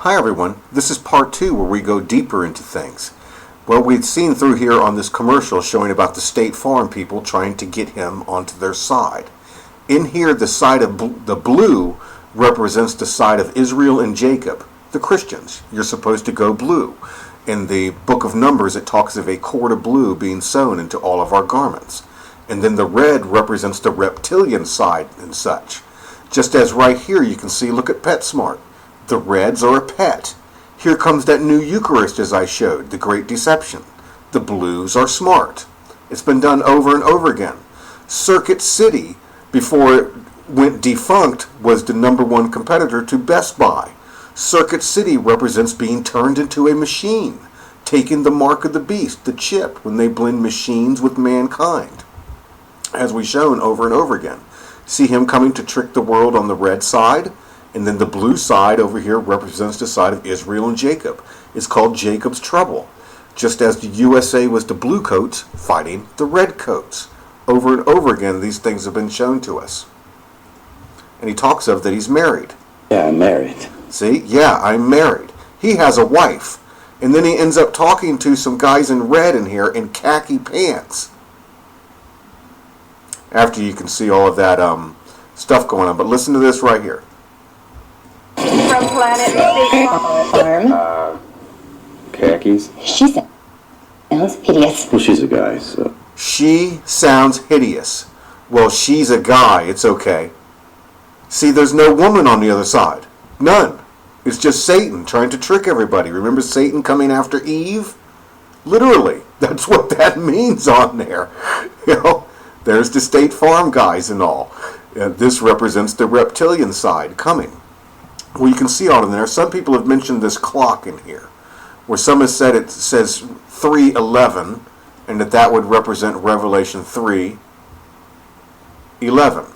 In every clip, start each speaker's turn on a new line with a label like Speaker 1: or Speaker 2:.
Speaker 1: Hi everyone, this is part 2 where we go deeper into things. Well, we'd seen through here on this commercial showing about the State Farm people trying to get him onto their side. In here, the side of the blue represents the side of Israel and Jacob, the Christians. You're supposed to go blue. In the book of Numbers, it talks of a cord of blue being sewn into all of our garments. And then the red represents the reptilian side and such. Just as right here you can see, look at PetSmart. The reds are a pet. Here comes that new Eucharist as I showed, the Great Deception. The blues are smart. It's been done over and over again. Circuit City, before it went defunct, was the #1 competitor to Best Buy. Circuit City represents being turned into a machine, taking the mark of the beast, the chip, when they blend machines with mankind. As we've shown over and over again. See him coming to trick the world on the red side? And then the blue side over here represents the side of Israel and Jacob. It's called Jacob's Trouble. Just as the USA was the blue coats fighting the red coats. Over and over again, these things have been shown to us. And he talks of that he's married.
Speaker 2: Yeah, I'm married.
Speaker 1: See? Yeah, I'm married. He has a wife. And then he ends up talking to some guys in red in here in khaki pants. After you can see all of that stuff going on. But listen to this right here.
Speaker 3: From Planet
Speaker 4: Farm.
Speaker 2: Khakis?
Speaker 4: She sounds hideous.
Speaker 2: Well, she's a guy, so.
Speaker 1: She sounds hideous. Well, she's a guy. It's okay. See, there's no woman on the other side. None. It's just Satan trying to trick everybody. Remember Satan coming after Eve? Literally. That's what that means on there. You know, there's the State Farm guys and all. This represents the reptilian side coming. Well, you can see all in there. Some people have mentioned this clock in here, where some have said it says 3:11, and that would represent Revelation 3:11.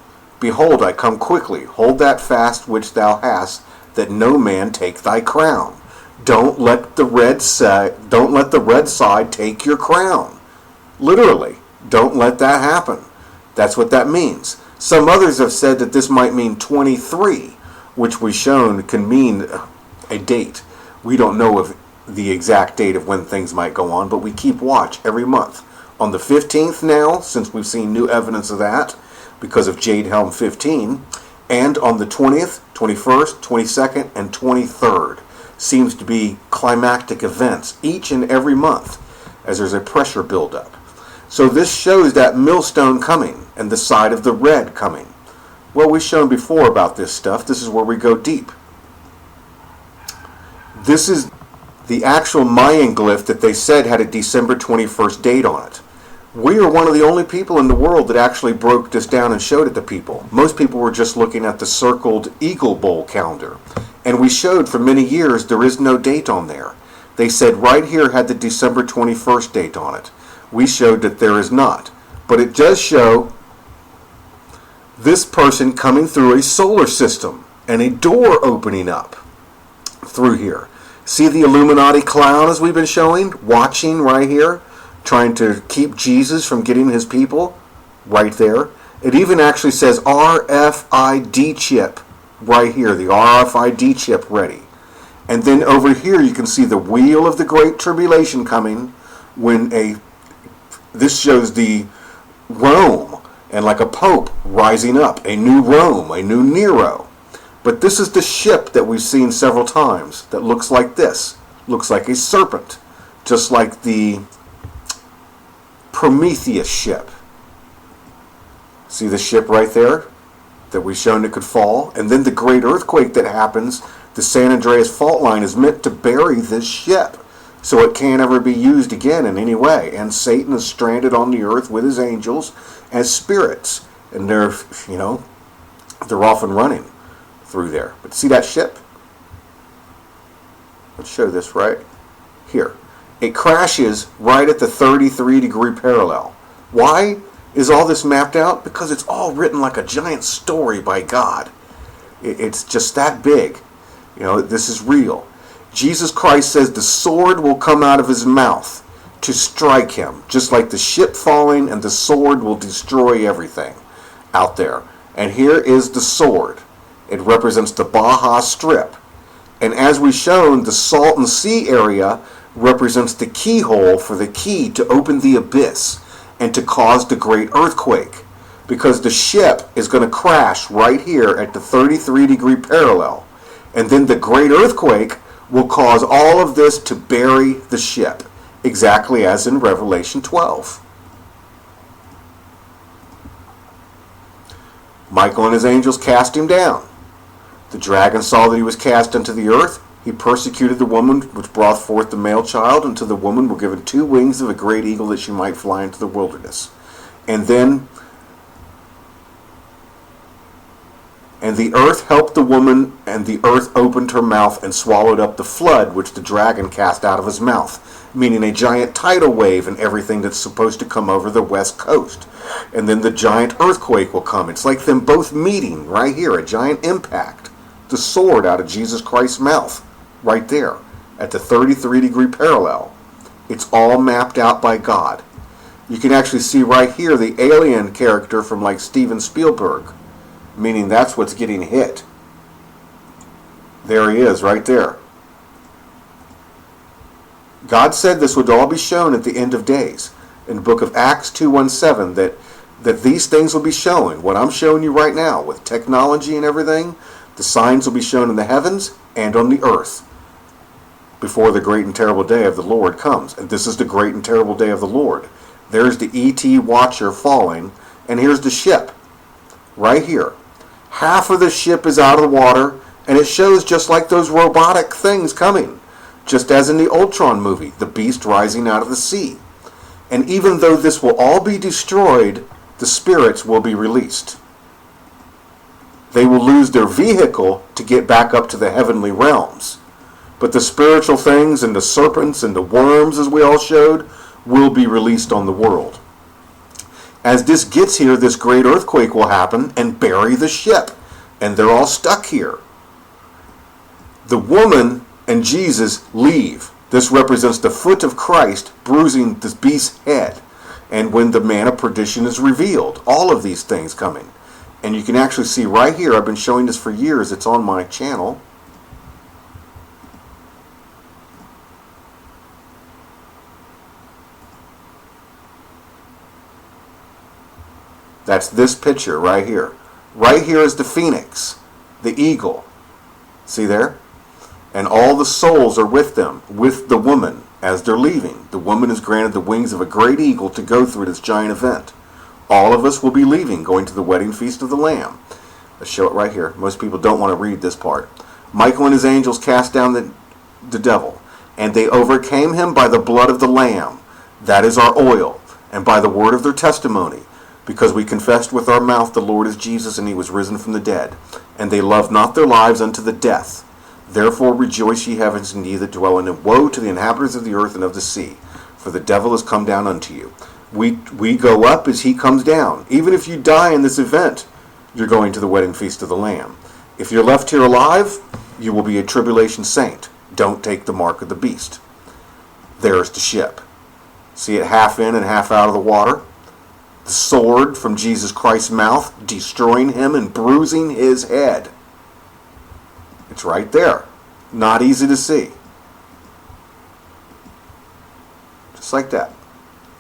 Speaker 1: Behold, I come quickly. Hold that fast which thou hast, that no man take thy crown. Don't let the red side take your crown. Literally, don't let that happen. That's what that means. Some others have said that this might mean 23. Which we've shown can mean a date. We don't know of the exact date of when things might go on, but we keep watch every month. On the 15th now, since we've seen new evidence of that, because of Jade Helm 15, and on the 20th, 21st, 22nd, and 23rd, seems to be climactic events each and every month, as there's a pressure buildup. So this shows that Millstone coming, and the side of the red coming. Well, we've shown before about this stuff. This is where we go deep. This is the actual Mayan Glyph that they said had a December 21st date on it. We are one of the only people in the world that actually broke this down and showed it to people. Most people were just looking at the circled Eagle Bowl calendar. And we showed for many years there is no date on there. They said right here had the December 21st date on it. We showed that there is not. But it does show this person coming through a solar system and a door opening up through here. See the Illuminati clown as we've been showing, watching right here, trying to keep Jesus from getting his people right there. It even actually says RFID chip right here, the RFID chip ready. And then over here you can see the wheel of the Great Tribulation coming when this shows the Rome. And like a pope rising up, a new Rome, a new Nero. But this is the ship that we've seen several times that looks like this. Looks like a serpent. Just like the Prometheus ship. See the ship right there? That we've shown it could fall. And then the great earthquake that happens, the San Andreas fault line is meant to bury this ship. So it can't ever be used again in any way. And Satan is stranded on the earth with his angels as spirits. And they're off and running through there. But see that ship? Let's show this right here. It crashes right at the 33-degree parallel. Why is all this mapped out? Because it's all written like a giant story by God. It's just that big. This is real. Jesus Christ says the sword will come out of his mouth to strike him, just like the ship falling and the sword will destroy everything out there. And here is the sword. It represents the Baja Strip. And as we've shown, the Salton Sea area represents the keyhole for the key to open the abyss and to cause the great earthquake, because the ship is going to crash right here at the 33-degree parallel. And then the great earthquake will cause all of this to bury the ship, exactly as in Revelation 12. Michael and his angels cast him down. The dragon saw that he was cast into the earth. He persecuted the woman which brought forth the male child, and to the woman were given 2 wings of a great eagle, that she might fly into the wilderness. And the earth helped the woman, and the earth opened her mouth and swallowed up the flood which the dragon cast out of his mouth, meaning a giant tidal wave and everything that's supposed to come over the west coast. And then the giant earthquake will come. It's like them both meeting right here, a giant impact. The sword out of Jesus Christ's mouth, right there, at the 33-degree parallel. It's all mapped out by God. You can actually see right here the alien character from like Steven Spielberg, meaning that's what's getting hit. There he is, right there. God said this would all be shown at the end of days. In the book of Acts 2:17, that these things will be shown. What I'm showing you right now, with technology and everything, the signs will be shown in the heavens and on the earth before the great and terrible day of the Lord comes. And this is the great and terrible day of the Lord. There's the ET Watcher falling, and here's the ship, right here. Half of the ship is out of the water, and it shows just like those robotic things coming, just as in the Ultron movie, the beast rising out of the sea. And even though this will all be destroyed, the spirits will be released. They will lose their vehicle to get back up to the heavenly realms. But the spiritual things and the serpents and the worms, as we all showed, will be released on the world. As this gets here, this great earthquake will happen and bury the ship. And they're all stuck here. The woman and Jesus leave. This represents the foot of Christ bruising the beast's head. And when the man of perdition is revealed, all of these things coming. And you can actually see right here, I've been showing this for years, it's on my channel. That's this picture right here. Right here is the phoenix, the eagle. See there? And all the souls are with them, with the woman, as they're leaving. The woman is granted the wings of a great eagle to go through this giant event. All of us will be leaving, going to the wedding feast of the Lamb. Let's show it right here. Most people don't want to read this part. Michael and his angels cast down the devil, and they overcame him by the blood of the Lamb. That is our oil, and by the word of their testimony, because we confessed with our mouth the Lord is Jesus, and he was risen from the dead. And they loved not their lives unto the death. Therefore rejoice, ye heavens, and ye that dwell in them. Woe to the inhabitants of the earth and of the sea, for the devil is come down unto you. We go up as he comes down. Even if you die in this event, you're going to the wedding feast of the Lamb. If you're left here alive, you will be a tribulation saint. Don't take the mark of the beast. There's the ship. See it half in and half out of the water? The sword from Jesus Christ's mouth, destroying him and bruising his head. It's right there. Not easy to see. Just like that.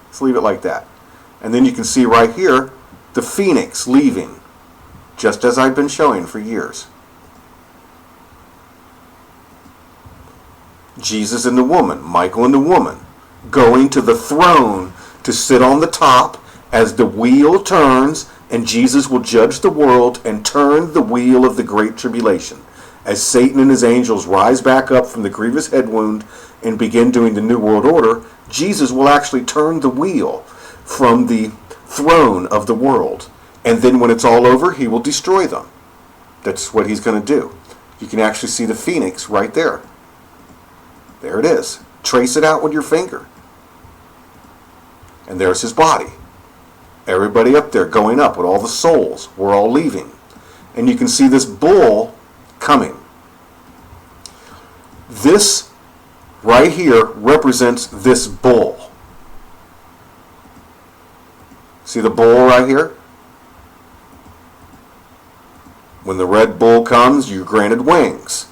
Speaker 1: Let's leave it like that. And then you can see right here the phoenix leaving, just as I've been showing for years. Jesus and the woman, Michael and the woman, going to the throne to sit on the top as the wheel turns, and Jesus will judge the world and turn the wheel of the Great Tribulation. As Satan and his angels rise back up from the grievous head wound and begin doing the New World Order, Jesus will actually turn the wheel from the throne of the world. And then when it's all over, he will destroy them. That's what he's going to do. You can actually see the phoenix right there. There it is. Trace it out with your finger. And there's his body. Everybody up there going up with all the souls. We're all leaving. And you can see this bull coming. This right here represents this bull. See the bull right here? When the red bull comes, you're granted wings.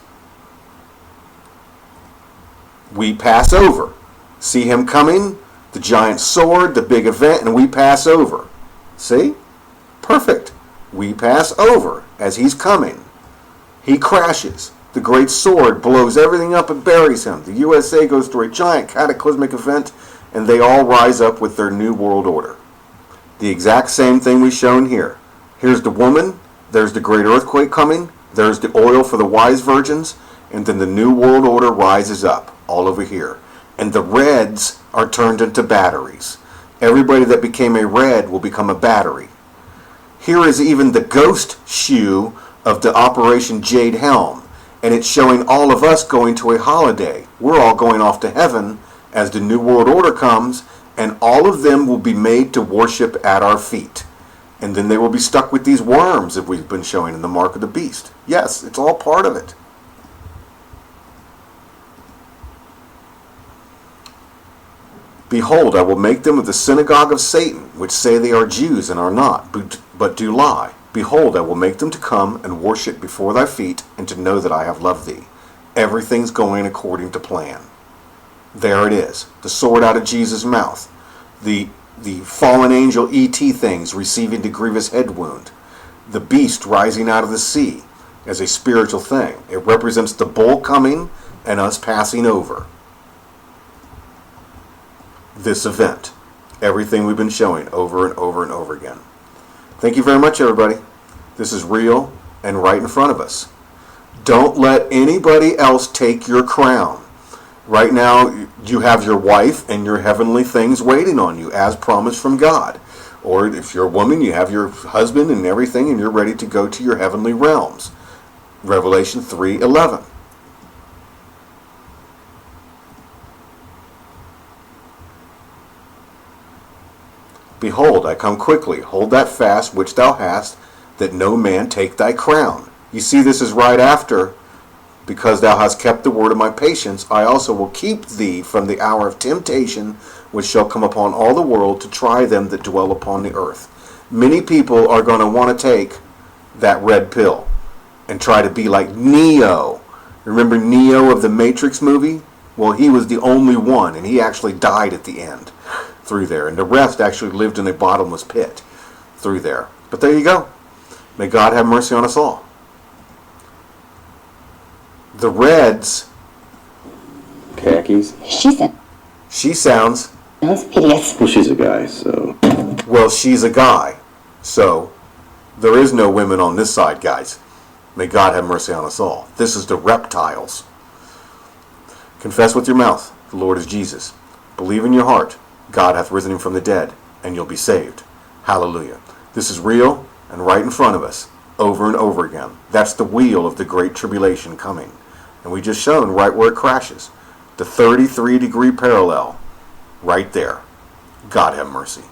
Speaker 1: We pass over. See him coming, the giant sword, the big event, and we pass over. See? Perfect. We pass over as he's coming. He crashes. The great sword blows everything up and buries him. The USA goes through a giant cataclysmic event, and they all rise up with their new world order. The exact same thing we've shown here. Here's the woman. There's the great earthquake coming. There's the oil for the wise virgins. And then the new world order rises up all over here. And the reds are turned into batteries. Everybody that became a red will become a battery. Here is even the ghost shoe of the Operation Jade Helm. And it's showing all of us going to a holiday. We're all going off to heaven as the new world order comes, and all of them will be made to worship at our feet. And then they will be stuck with these worms that we've been showing in the mark of the beast. Yes, it's all part of it. Behold, I will make them of the synagogue of Satan, which say they are Jews and are not, but do lie. Behold, I will make them to come and worship before thy feet, and to know that I have loved thee. Everything's going according to plan. There it is. The sword out of Jesus' mouth. The fallen angel E.T. things receiving the grievous head wound. The beast rising out of the sea as a spiritual thing. It represents the bull coming and us passing over. This event. Everything we've been showing over and over and over again. Thank you very much, everybody. This is real and right in front of us. Don't let anybody else take your crown. Right now, you have your wife and your heavenly things waiting on you, as promised from God. Or if you're a woman, you have your husband and everything, and you're ready to go to your heavenly realms. Revelation 3:11. Behold, I come quickly. Hold that fast which thou hast, that no man take thy crown. You see, this is right after, because thou hast kept the word of my patience, I also will keep thee from the hour of temptation, which shall come upon all the world to try them that dwell upon the earth. Many people are going to want to take that red pill and try to be like Neo. Remember Neo of the Matrix movie? Well, he was the only one, and he actually died at the end through there. And the rest actually lived in a bottomless pit through there. But there you go. May God have mercy on us all. The reds.
Speaker 2: Khakis?
Speaker 4: She
Speaker 1: sounds.
Speaker 4: sounds hideous.
Speaker 2: Well, she's a guy, so...
Speaker 1: Well, she's a guy. So, there is no women on this side, guys. May God have mercy on us all. This is the reptiles. Confess with your mouth, the Lord is Jesus. Believe in your heart, God hath risen him from the dead, and you'll be saved. Hallelujah. This is real and right in front of us, over and over again. That's the wheel of the Great Tribulation coming. And we just shown right where it crashes. The 33-degree parallel, right there. God have mercy.